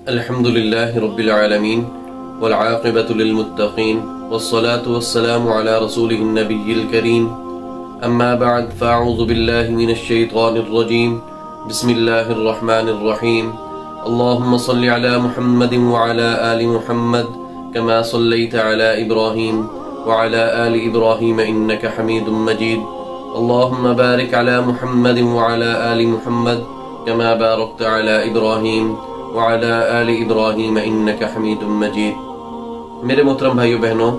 الحمدللہ رب العالمین والعاقبۃ للمتقین والصلاة والسلام علی رسولہ النبی الکریم اما بعد فاعوذ باللہ من الشیطان الرجیم بسم اللہ الرحمن الرحیم اللہم صل علی محمد وعلی آل محمد كما صلیت علی ابراہیم وعلی آل ابراہیم انک حمید مجید اللہم بارک علی محمد وعلی آل محمد كما بارکت علی ابراہیم وعلی آل ابراہیم انک حمید مجید۔ میرے محترم بھائیو بہنوں،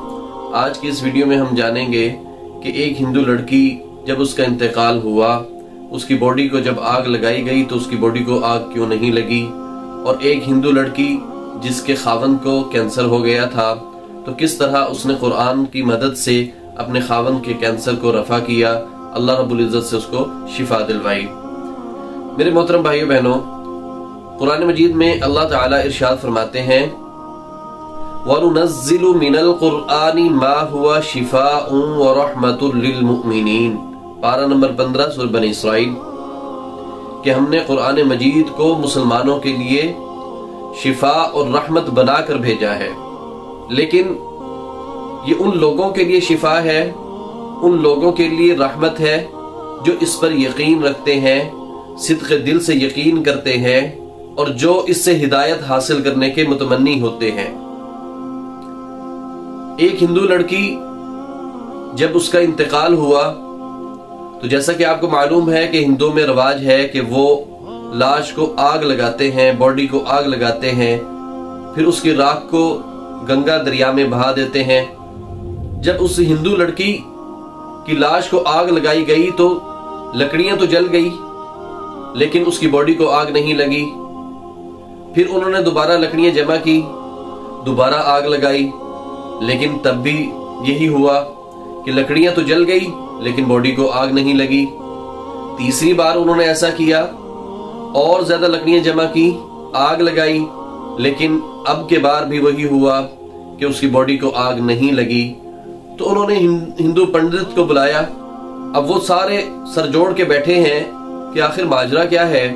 آج کی اس ویڈیو میں ہم جانیں گے کہ ایک ہندو لڑکی جب اس کا انتقال ہوا، اس کی باڈی کو جب آگ لگائی گئی تو اس کی باڈی کو آگ کیوں نہیں لگی، اور ایک ہندو لڑکی جس کے خاوند کو کینسر ہو گیا تھا تو کس طرح اس نے قرآن کی مدد سے اپنے خاوند کے کینسر کو رفع کیا، اللہ رب العزت سے اس کو شفا دلوائی۔ میرے محترم بھائیو بہنوں، قرآن مجید میں اللہ تعالیٰ ارشاد فرماتے ہیں وَنُنَزِّلُ مِنَ الْقُرْآنِ مَا هُوَ شِفَاءٌ وَرَحْمَةٌ لِّلْمُؤْمِنِينَ، پارہ نمبر 15 سورہ بنی اسرائیل، کہ ہم نے قرآن مجید کو مسلمانوں کے لیے شفا اور رحمت بنا کر بھیجا ہے، لیکن یہ ان لوگوں کے لیے شفا ہے، ان لوگوں کے لیے رحمت ہے جو اس پر یقین رکھتے ہیں، صدق دل سے یقین کرتے ہیں اور جو اس سے ہدایت حاصل کرنے کے متمنی ہوتے ہیں۔ ایک ہندو لڑکی جب اس کا انتقال ہوا تو جیسا کہ آپ کو معلوم ہے کہ ہندو میں رواج ہے کہ وہ لاش کو آگ لگاتے ہیں، باڈی کو آگ لگاتے ہیں، پھر اس کی راکھ کو گنگا دریا میں بہا دیتے ہیں۔ جب اس ہندو لڑکی کی لاش کو آگ لگائی گئی تو لکڑیاں تو جل گئی لیکن اس کی باڈی کو آگ نہیں لگی۔ پھر انہوں نے دوبارہ لکڑیاں جمع کی، دوبارہ آگ لگائی، لیکن تب بھی یہی ہوا کہ لکڑیاں تو جل گئی لیکن باڈی کو آگ نہیں لگی۔ تیسری بار انہوں نے ایسا کیا، اور زیادہ لکڑیاں جمع کی، آگ لگائی، لیکن اب کے بار بھی وہی ہوا کہ اس کی باڈی کو آگ نہیں لگی۔ تو انہوں نے ہندو پنڈت کو بلایا۔ اب وہ سارے سر جوڑ کے بیٹھے ہیں کہ آخر ماجرا کیا ہے۔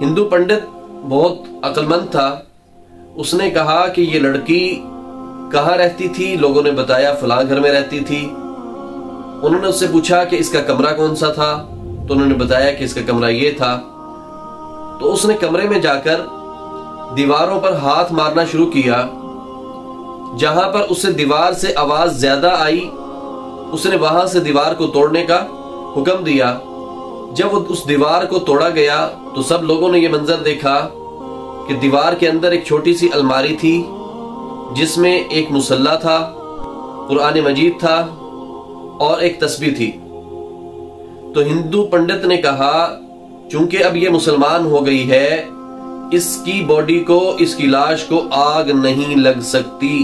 ہندو پنڈت بہت عقل مند تھا، اس نے کہا کہ یہ لڑکی کہاں رہتی تھی؟ لوگوں نے بتایا فلاں گھر میں رہتی تھی۔ انہوں نے اس سے پوچھا کہ اس کا کمرہ کون سا تھا؟ تو انہوں نے بتایا کہ اس کا کمرہ یہ تھا۔ تو اس نے کمرے میں جا کر دیواروں پر ہاتھ مارنا شروع کیا، جہاں پر اسے دیوار سے آواز زیادہ آئی اس نے وہاں سے دیوار کو توڑنے کا حکم دیا۔ جب وہ اس دیوار کو توڑا گیا تو سب لوگوں نے یہ منظر دیکھا کہ دیوار کے اندر ایک چھوٹی سی الماری تھی جس میں ایک مصلی تھا، قرآن مجید تھا اور ایک تسبیح تھی۔ تو ہندو پنڈت نے کہا چونکہ اب یہ مسلمان ہو گئی ہے، اس کی باڈی کو، اس کی لاش کو آگ نہیں لگ سکتی،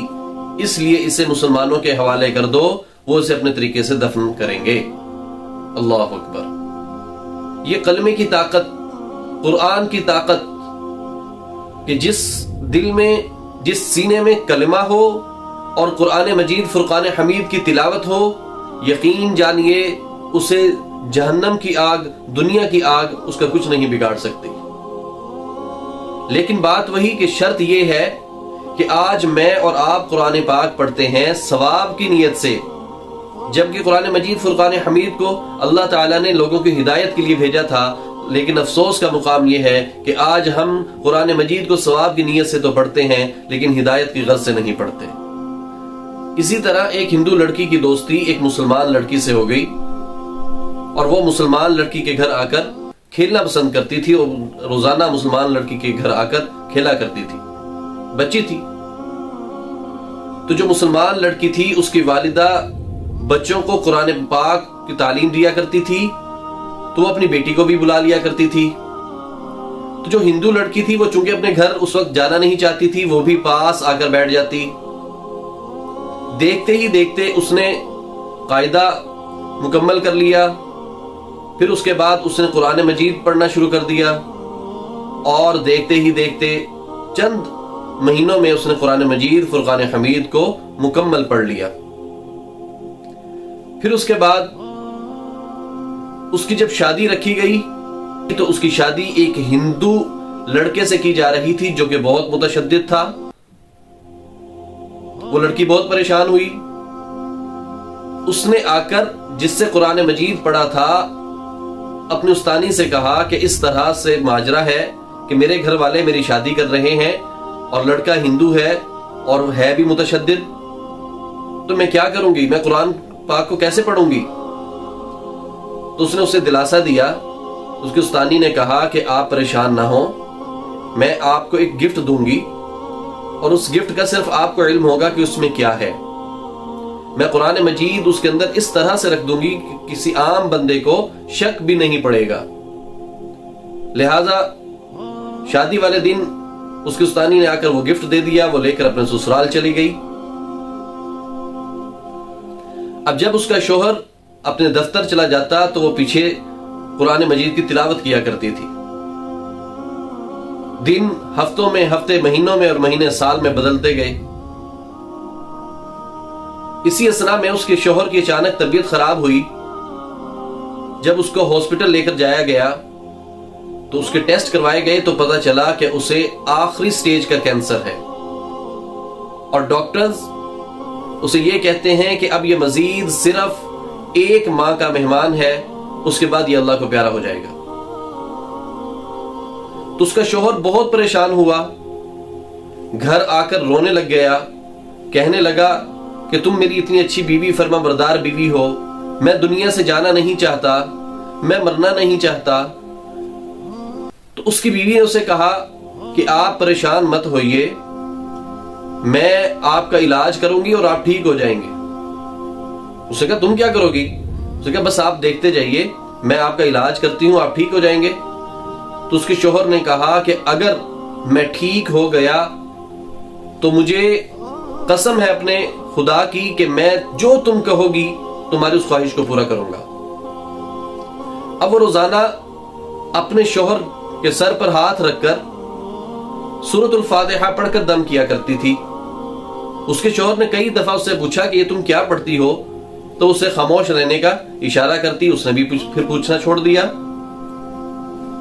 اس لیے اسے مسلمانوں کے حوالے کر دو، وہ اسے اپنے طریقے سے دفن کریں گے۔ اللہ اکبر! یہ کلمے کی طاقت، قرآن کی طاقت، کہ جس دل میں، جس سینے میں کلمہ ہو اور قرآن مجید فرقان حمید کی تلاوت ہو، یقین جانیے اسے جہنم کی آگ، دنیا کی آگ اس کا کچھ نہیں بگاڑ سکتی۔ لیکن بات وہی کہ شرط یہ ہے کہ آج میں اور آپ قرآن پاک پڑھتے ہیں ثواب کی نیت سے، جبکہ قرآن مجید فرقان حمید کو اللہ تعالیٰ نے لوگوں کی ہدایت کے لیے بھیجا تھا، لیکن افسوس کا مقام یہ ہے کہ آج ہم قرآن مجید کو ثواب کی نیت سے تو پڑھتے ہیں لیکن ہدایت کی غرض سے نہیں پڑھتے۔ اسی طرح ایک ہندو لڑکی کی دوستی ایک مسلمان لڑکی سے ہو گئی، اور وہ مسلمان لڑکی کے گھر آ کر کھیلنا پسند کرتی تھی، اور روزانہ مسلمان لڑکی کے گھر آ کر کھیلا کرتی تھی، بچی تھی۔ تو جو مسلمان لڑکی تھی اس کی والدہ بچوں کو قرآن پاک کی تعلیم دیا کرتی تھی، تو وہ اپنی بیٹی کو بھی بلا لیا کرتی تھی۔ تو جو ہندو لڑکی تھی وہ چونکہ اپنے گھر اس وقت جانا نہیں چاہتی تھی، وہ بھی پاس آ کر بیٹھ جاتی۔ دیکھتے ہی دیکھتے اس نے قاعدہ مکمل کر لیا، پھر اس کے بعد اس نے قرآن مجید پڑھنا شروع کر دیا، اور دیکھتے ہی دیکھتے چند مہینوں میں اس نے قرآن مجید فرقان حمید کو مکمل پڑھ لیا۔ پھر اس کے بعد اس کی جب شادی رکھی گئی تو اس کی شادی ایک ہندو لڑکے سے کی جا رہی تھی جو کہ بہت متشدد تھا. وہ لڑکی بہت پریشان ہوئی. اس نے آ کر جس سے قرآن مجید پڑھا تھا اپنے استانی سے کہا کہ اس طرح سے ماجرا ہے کہ میرے گھر والے میری شادی کر رہے ہیں اور لڑکا ہندو ہے اور ہے بھی متشدد، تو میں کیا کروں گی، میں قرآن پاک کو کیسے پڑھوں گی؟ تو اس نے اسے دلاسا دیا. اس کے استانی نے کہا کہ آپ پریشان نہ ہوں، میں آپ کو ایک گفٹ دوں گی اور اس گفٹ کا صرف آپ کو علم ہوگا کہ اس میں کیا ہے. میں قرآن مجید اس کے اندر اس طرح سے رکھ دوں گی کہ کسی عام بندے کو شک بھی نہیں پڑے گا. لہذا شادی والے دن اس کے استانی نے آ کر وہ گفٹ دے دیا. وہ لے کر اپنے سسرال چلی گئی. اب جب اس کا شوہر اپنے دفتر چلا جاتا تو وہ پیچھے قرآن مجید کی تلاوت کیا کرتی تھی. دن ہفتوں میں، ہفتے مہینوں میں، اور مہینے سال میں بدلتے گئے. اسی اثنا میں اس کے شوہر کی اچانک طبیعت خراب ہوئی. جب اس کو ہاسپٹل لے کر جایا گیا تو اس کے ٹیسٹ کروائے گئے تو پتہ چلا کہ اسے آخری سٹیج کا کینسر ہے، اور ڈاکٹرز اسے یہ کہتے ہیں کہ اب یہ مزید صرف 1 ماہ کا مہمان ہے، اس کے بعد یہ اللہ کو پیارا ہو جائے گا. تو اس کا شوہر بہت پریشان ہوا، گھر آ کر رونے لگ گیا، کہنے لگا کہ تم میری اتنی اچھی بیوی، فرما بردار بیوی ہو، میں دنیا سے جانا نہیں چاہتا، میں مرنا نہیں چاہتا. تو اس کی بیوی نے اسے کہا کہ آپ پریشان مت ہوئیے، میں آپ کا علاج کروں گی اور آپ ٹھیک ہو جائیں گے. اس نے کہا تم کیا کرو گی؟ اس نے کہا بس آپ دیکھتے جائیے، میں آپ کا علاج کرتی ہوں، آپ ٹھیک ہو جائیں گے. تو اس کے شوہر نے کہا کہ اگر میں ٹھیک ہو گیا تو مجھے قسم ہے اپنے خدا کی کہ میں جو تم کہو گی تمہاری اس خواہش کو پورا کروں گا. اب وہ روزانہ اپنے شوہر کے سر پر ہاتھ رکھ کر سورۃ الفاتحہ پڑھ کر دم کیا کرتی تھی. اس کے شوہر نے کئی دفعہ اس سے پوچھا کہ یہ تم کیا پڑھتی ہو، تو اسے خاموش رہنے کا اشارہ کرتی. اس نے بھی پھر پوچھنا چھوڑ دیا.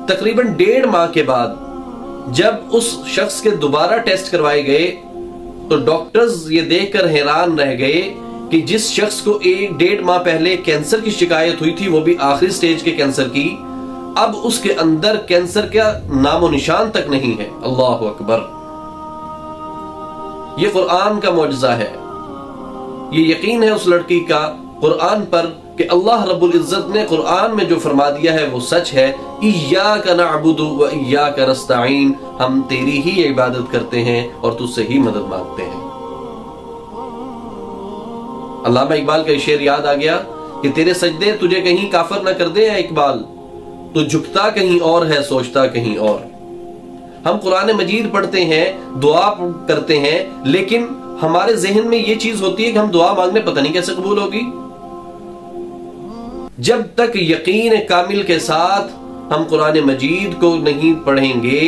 تقریباً 1.5 ماہ کے بعد جب اس شخص کے دوبارہ ٹیسٹ کروائے گئے تو ڈاکٹرز یہ دیکھ کر حیران رہ گئے کہ جس شخص کو 1.5 ماہ پہلے کینسر کی شکایت ہوئی تھی، وہ بھی آخری سٹیج کے کینسر کی، اب اس کے اندر کینسر کا نام و نشان تک نہیں ہے. اللہ اکبر! یہ قرآن کا معجزہ ہے. یہ یقین ہے اس لڑکی کا قرآن پر کہ اللہ رب العزت نے قرآن میں جو فرما دیا ہے وہ سچ ہے. ایاک نعبد و ایاک نستعین، ہم تیری ہی عبادت کرتے ہیں اور تجھ سے ہی مدد مانگتے ہیں. علامہ اقبال کا شعر یاد آ گیا کہ تیرے سجدے تجھے کہیں کافر نہ کر دے اے اقبال، تو جھکتا کہیں اور ہے سوچتا کہیں اور. ہم قرآن مجید پڑھتے ہیں، دعا کرتے ہیں، لیکن ہمارے ذہن میں یہ چیز ہوتی ہے کہ ہم دعا مانگنے پتہ نہیں کیسے قبول ہوگی. جب تک یقین کامل کے ساتھ ہم قرآن مجید کو نہیں پڑھیں گے،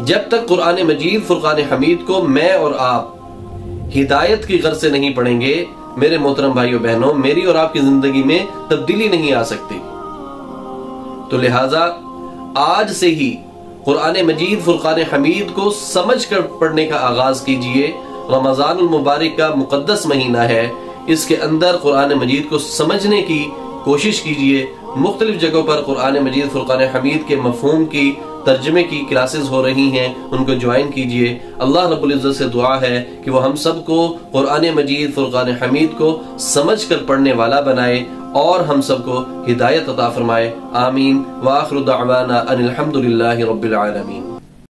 جب تک قرآن مجید فرقان حمید کو میں اور آپ ہدایت کی غرض سے نہیں پڑھیں گے، میرے محترم بھائیو بہنوں، میری اور آپ کی زندگی میں تبدیلی نہیں آ سکتی. تو لہٰذا آج سے ہی قرآن مجید فرقان حمید کو سمجھ کر پڑھنے کا آغاز کیجئے. رمضان المبارک کا مقدس مہینہ ہے، اس کے اندر قرآن مجید کو سمجھنے کی کوشش کیجئے. مختلف جگہوں پر قرآن مجید فرقان حمید کے مفہوم کی ترجمے کی کلاسز ہو رہی ہیں، ان کو جوائن کیجئے. اللہ رب العزت سے دعا ہے کہ وہ ہم سب کو قرآن مجید فرقان حمید کو سمجھ کر پڑھنے والا بنائے اور ہم سب کو ہدایت عطا فرمائے. آمین. وآخر دعوانا ان الحمد للہ رب العالمین.